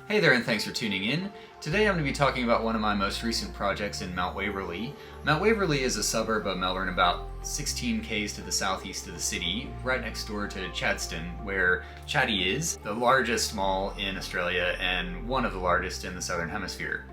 Hey there, and thanks for tuning in. Today I'm going to be talking about one of my most recent projects in Mount Waverly. Mount Waverly is a suburb of Melbourne about 16 k's to the southeast of the city, right next door to Chadstone, where Chatty is the largest mall in Australia and one of the largest in the Southern Hemisphere.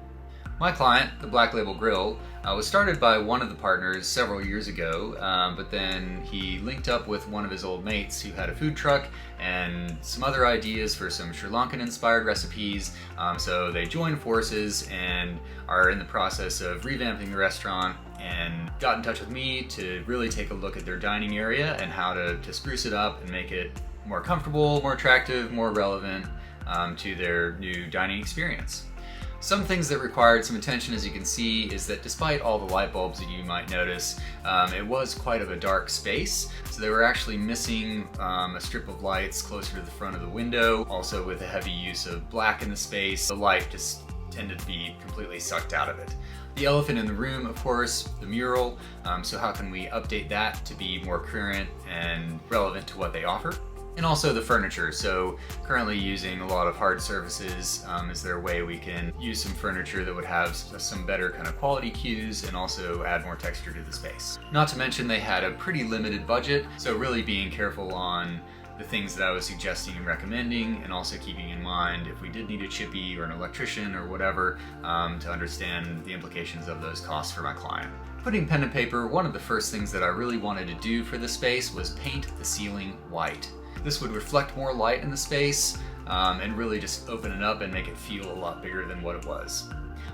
My client, the Black Label Grill, was started by one of the partners several years ago, but then he linked up with one of his old mates who had a food truck and some other ideas for some Sri Lankan inspired recipes, so they joined forces and are in the process of revamping the restaurant and got in touch with me to really take a look at their dining area and how to spruce it up and make it more comfortable, more attractive, more relevant to their new dining experience. Some things that required some attention, as you can see, is that despite all the light bulbs that you might notice, it was quite of a dark space. So they were actually missing a strip of lights closer to the front of the window. Also, with a heavy use of black in the space, the light just tended to be completely sucked out of it. The elephant in the room, of course, the mural. So how can we update that to be more current and relevant to what they offer? And also the furniture. So currently using a lot of hard surfaces. Is there a way we can use some furniture that would have some better kind of quality cues and also add more texture to the space? Not to mention they had a pretty limited budget, so really being careful on the things that I was suggesting and recommending, and also keeping in mind if we did need a chippy or an electrician or whatever, to understand the implications of those costs for my client. Putting pen and paper, one of the first things that I really wanted to do for this space was paint the ceiling white. This would reflect more light in the space and really just open it up and make it feel a lot bigger than what it was.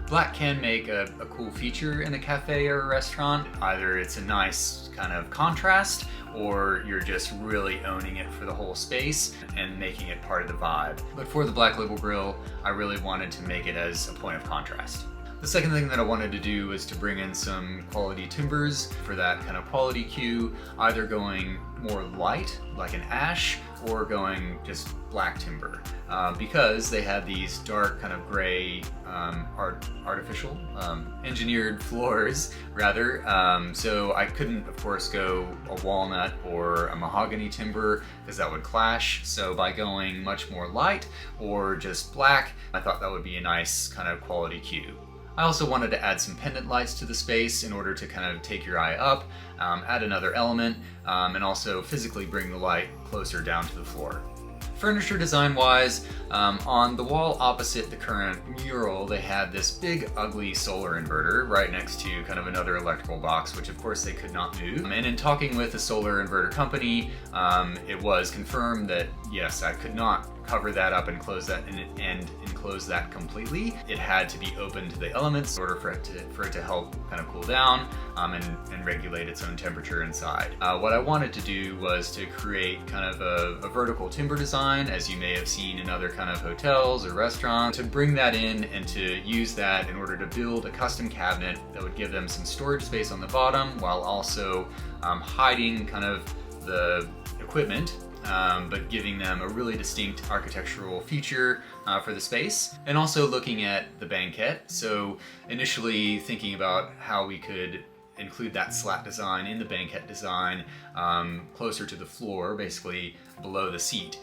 Black can make a cool feature in a cafe or a restaurant. Either it's a nice kind of contrast, or you're just really owning it for the whole space and making it part of the vibe. But for the Black Label Grill, I really wanted to make it as a point of contrast. The second thing that I wanted to do was to bring in some quality timbers for that kind of quality cue, either going more light, like an ash, or going just black timber, because they had these dark kind of gray artificial engineered floors rather, so I couldn't of course go a walnut or a mahogany timber because that would clash. So by going much more light or just black, I thought that would be a nice kind of quality cue. I also wanted to add some pendant lights to the space in order to kind of take your eye up, add another element, and also physically bring the light closer down to the floor. Furniture design wise, on the wall opposite the current mural, they had this big ugly solar inverter right next to kind of another electrical box, which of course they could not move. And in talking with the solar inverter company, it was confirmed that yes, I could not cover that up and close that and enclose that completely. It had to be open to the elements in order for it to help kind of cool down and regulate its own temperature inside. What I wanted to do was to create kind of a vertical timber design, as you may have seen in other kind of hotels or restaurants, to bring that in and to use that in order to build a custom cabinet that would give them some storage space on the bottom while also hiding kind of the equipment, but giving them a really distinct architectural feature for the space. And also looking at the banquette, so initially thinking about how we could include that slat design in the banquette design closer to the floor, basically below the seat.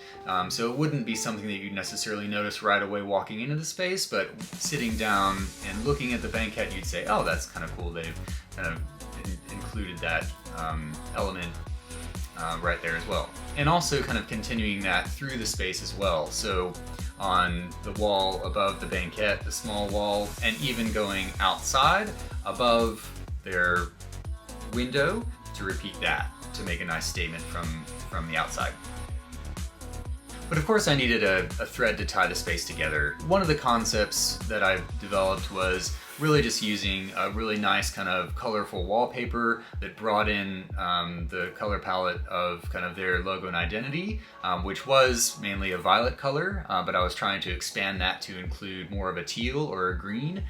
So it wouldn't be something that you'd necessarily notice right away walking into the space, but sitting down and looking at the banquette, you'd say, oh, that's kind of cool. They've kind of included that element right there as well. And also kind of continuing that through the space as well. So on the wall above the banquette, the small wall, and even going outside above their window to repeat that, to make a nice statement from the outside. But of course I needed a thread to tie the space together. One of the concepts that I've developed was really just using a really nice kind of colorful wallpaper that brought in the color palette of kind of their logo and identity, which was mainly a violet color, but I was trying to expand that to include more of a teal or a green.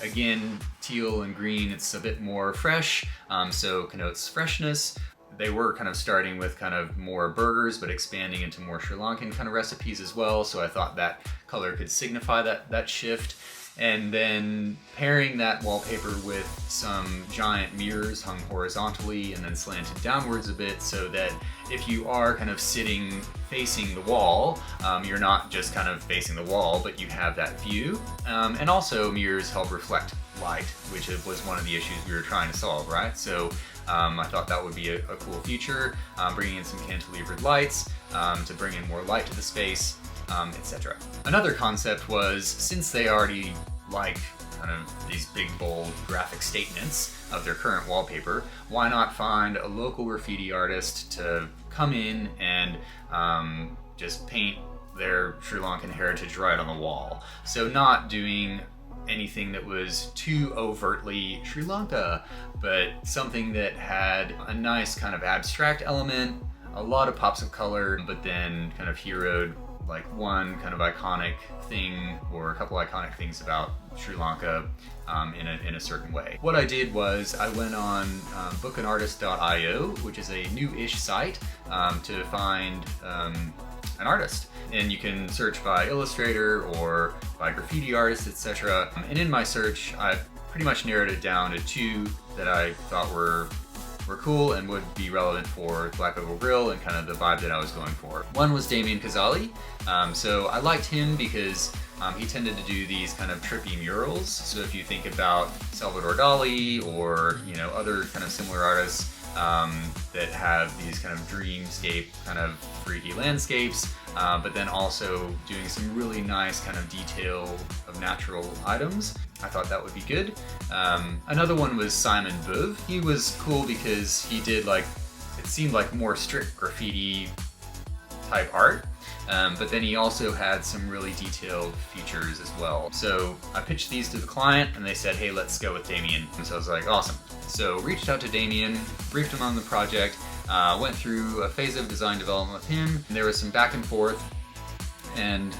Again, teal and green, it's a bit more fresh, so connotes freshness. They were kind of starting with kind of more burgers, but expanding into more Sri Lankan kind of recipes as well. So I thought that color could signify that shift. and then pairing that wallpaper with some giant mirrors hung horizontally and then slanted downwards a bit, so that if you are kind of sitting facing the wall, you're not just kind of facing the wall, but you have that view. And also mirrors help reflect light, which was one of the issues we were trying to solve, right? So I thought that would be a cool feature, bringing in some cantilevered lights to bring in more light to the space, etc. Another concept was, since they already like kind of these big, bold graphic statements of their current wallpaper, why not find a local graffiti artist to come in and just paint their Sri Lankan heritage right on the wall. So not doing anything that was too overtly Sri Lanka, but something that had a nice kind of abstract element, a lot of pops of color, but then kind of heroed like one kind of iconic thing or a couple iconic things about Sri Lanka in a certain way. What I did was I went on bookanartist.io, which is a new-ish site, to find an artist. And you can search by illustrator or by graffiti artist, etc. And in my search, I pretty much narrowed it down to two that I thought were cool and would be relevant for Black Oval Grill and kind of the vibe that I was going for. One was Damien Kazali. So I liked him because he tended to do these kind of trippy murals. So if you think about Salvador Dali or, you know, other kind of similar artists that have these kind of dreamscape kind of freaky landscapes, but then also doing some really nice kind of detail of natural items. I thought that would be good. Another one was Simon Beuve. He was cool because he did like, it seemed like more strict graffiti type art. But then he also had some really detailed features as well. So I pitched these to the client and they said, hey, let's go with Damien. And so I was like, awesome. So reached out to Damien, briefed him on the project, went through a phase of design development with him. And there was some back and forth. And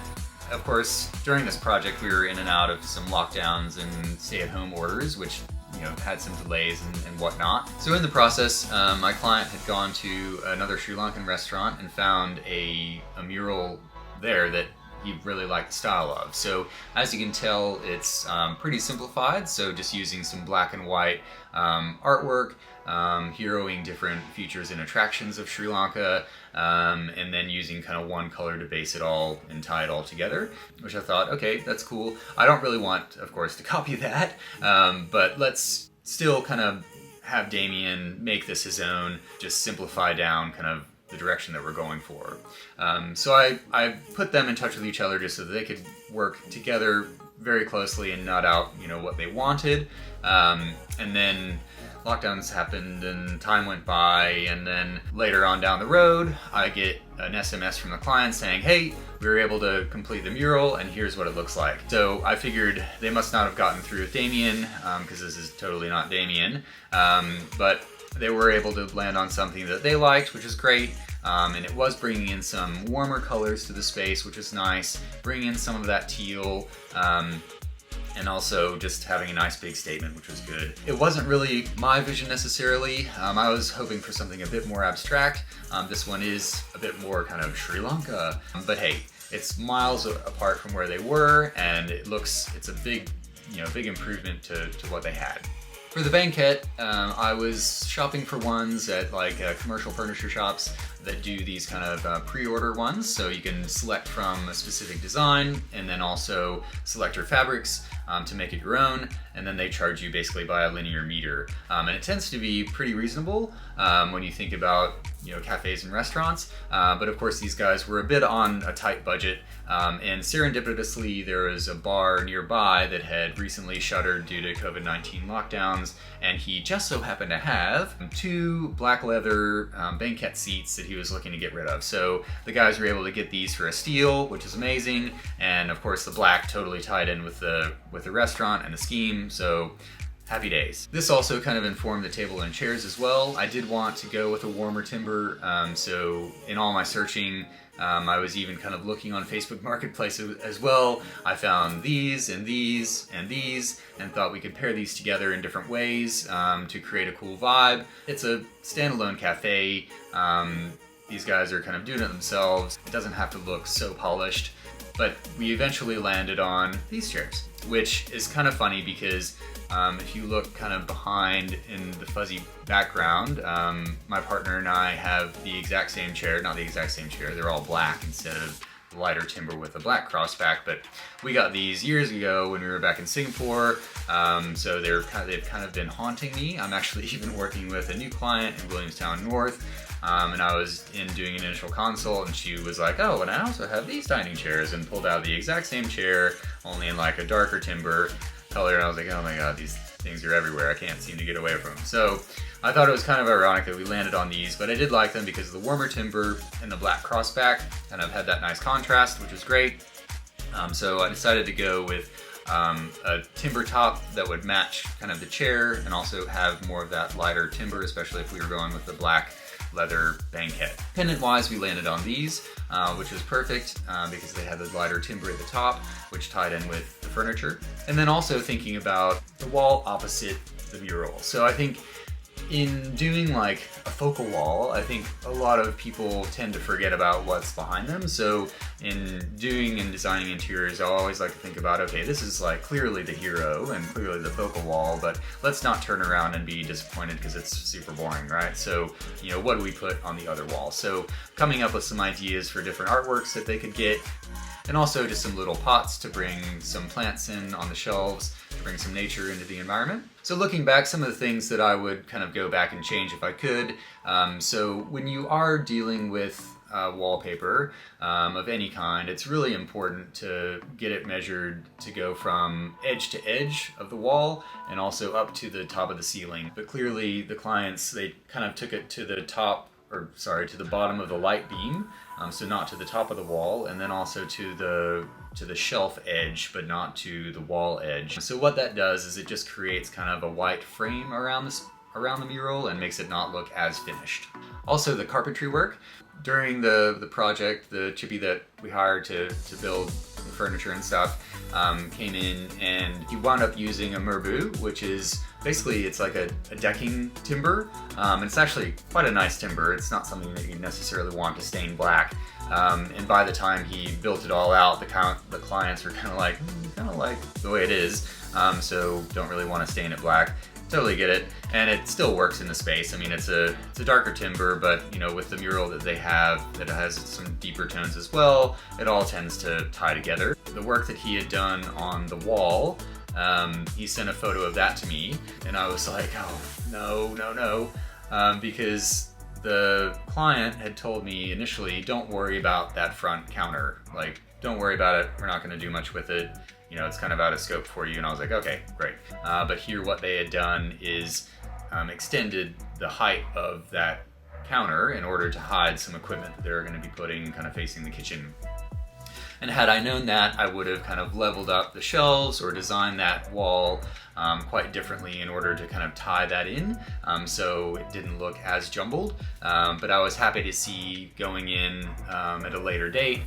of course, during this project, we were in and out of some lockdowns and stay-at-home orders, which, you know, had some delays and whatnot. So in the process, my client had gone to another Sri Lankan restaurant and found a mural there that he really liked the style of. So as you can tell, it's pretty simplified. So just using some black and white artwork, heroing different features and attractions of Sri Lanka, and then using kind of one color to base it all and tie it all together, which I thought, okay, that's cool. I don't really want, of course, to copy that, but let's still kind of have Damien make this his own, just simplify down kind of the direction that we're going for. So I put them in touch with each other just so that they could work together very closely and nut out, you know, what they wanted. And then lockdowns happened and time went by, and then later on down the road, I get an SMS from the client saying, hey, we were able to complete the mural and here's what it looks like. So I figured they must not have gotten through with Damien, because this is totally not Damien, but they were able to land on something that they liked, which is great. And it was bringing in some warmer colors to the space, which is nice, bringing in some of that teal, and also just having a nice big statement, which was good. It wasn't really my vision necessarily. I was hoping for something a bit more abstract. This one is a bit more kind of Sri Lanka, but hey, it's miles apart from where they were, and it's a big, big improvement to what they had. For the Banquette, I was shopping for ones at like commercial furniture shops that do these kind of pre-order ones. So you can select from a specific design and then also select your fabrics to make it your own. And then they charge you basically by a linear meter. And it tends to be pretty reasonable when you think about cafes and restaurants. But of course these guys were a bit on a tight budget. And serendipitously, there was a bar nearby that had recently shuttered due to COVID-19 lockdowns, and he just so happened to have 2 black leather banquette seats that he was looking to get rid of. So the guys were able to get these for a steal, which is amazing, and of course the black totally tied in with the restaurant and the scheme, so happy days. This also kind of informed the table and chairs as well. I did want to go with a warmer timber, so in all my searching, I was even kind of looking on Facebook Marketplace as well. I found these and these and these and thought we could pair these together in different ways to create a cool vibe. It's a standalone cafe. these guys are kind of doing it themselves. It doesn't have to look so polished. But we eventually landed on these chairs, which is kind of funny because if you look kind of behind in the fuzzy background, my partner and I have the exact same chair, not the exact same chair, they're all black instead of lighter timber with a black crossback, but we got these years ago when we were back in Singapore, so they've kind of been haunting me. I'm actually even working with a new client in Williamstown North, and I was doing an initial consult, and she was like, oh, and I also have these dining chairs, and pulled out the exact same chair, only in like a darker timber color, and I was like, oh my god, these things are everywhere, I can't seem to get away from them. So I thought it was kind of ironic that we landed on these, but I did like them because the warmer timber and the black crossback kind of had that nice contrast, which was great. So I decided to go with a timber top that would match kind of the chair and also have more of that lighter timber, especially if we were going with the black leather Banquette. Pendant wise, we landed on these, which was perfect because they had the lighter timber at the top, which tied in with the furniture. And then also thinking about the wall opposite the mural. So I think in doing like a focal wall, I think a lot of people tend to forget about what's behind them. So in doing and designing interiors, I always like to think about, okay, this is like clearly the hero and clearly the focal wall, but let's not turn around and be disappointed because it's super boring, right? So, you know, what do we put on the other wall? So coming up with some ideas for different artworks that they could get, and also just some little pots to bring some plants in on the shelves, to bring some nature into the environment. So looking back, some of the things that I would kind of go back and change if I could. So when you are dealing with wallpaper of any kind, it's really important to get it measured to go from edge to edge of the wall and also up to the top of the ceiling. But clearly the clients, they kind of took it to the top, or sorry, to the bottom of the light beam, so not to the top of the wall, and then also to the shelf edge, but not to the wall edge. So what that does is it just creates kind of a white frame around the mural and makes it not look as finished. Also the carpentry work. During the project, the chippy that we hired to build the furniture and stuff came in, and he wound up using a merbau, which is basically, it's like a decking timber. It's actually quite a nice timber. It's not something that you necessarily want to stain black. And by the time he built it all out, the clients were kind of like the way it is, so don't really want to stain it black. Totally get it, and it still works in the space. I mean, it's a darker timber, but you know, with the mural that they have that has some deeper tones as well, it all tends to tie together. The work that he had done on the wall, he sent a photo of that to me, and I was like, oh no, because the client had told me initially, don't worry about that front counter, like don't worry about it, we're not going to do much with it. You know, it's kind of out of scope for you. And I was like, okay, great. But here what they had done is extended the height of that counter in order to hide some equipment that they were going to be putting kind of facing the kitchen. And had I known that, I would have kind of leveled up the shelves or designed that wall quite differently in order to kind of tie that in, so it didn't look as jumbled. But I was happy to see going in at a later date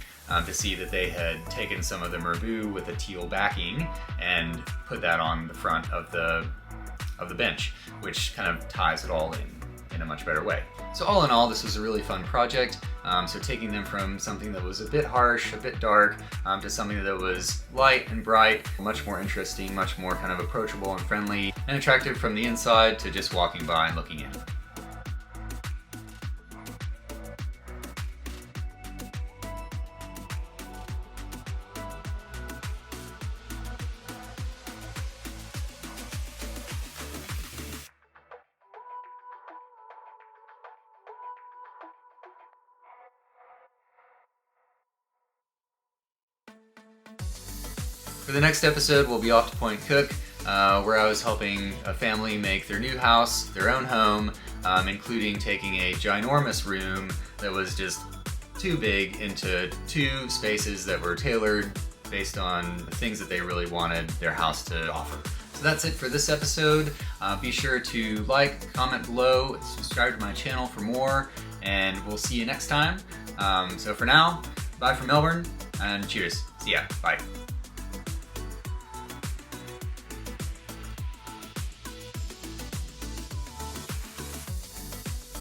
to see that they had taken some of the merbau with a teal backing and put that on the front of the bench, which kind of ties it all in a much better way. So all in all, this was a really fun project. So taking them from something that was a bit harsh, a bit dark, to something that was light and bright, much more interesting, much more kind of approachable and friendly and attractive from the inside to just walking by and looking in. For the next episode, we'll be off to Point Cook, where I was helping a family make their new house, their own home, including taking a ginormous room that was just too big into two spaces that were tailored based on the things that they really wanted their house to offer. So that's it for this episode. Be sure to like, comment below, subscribe to my channel for more, and we'll see you next time. So for now, bye from Melbourne, and cheers. See ya. Bye.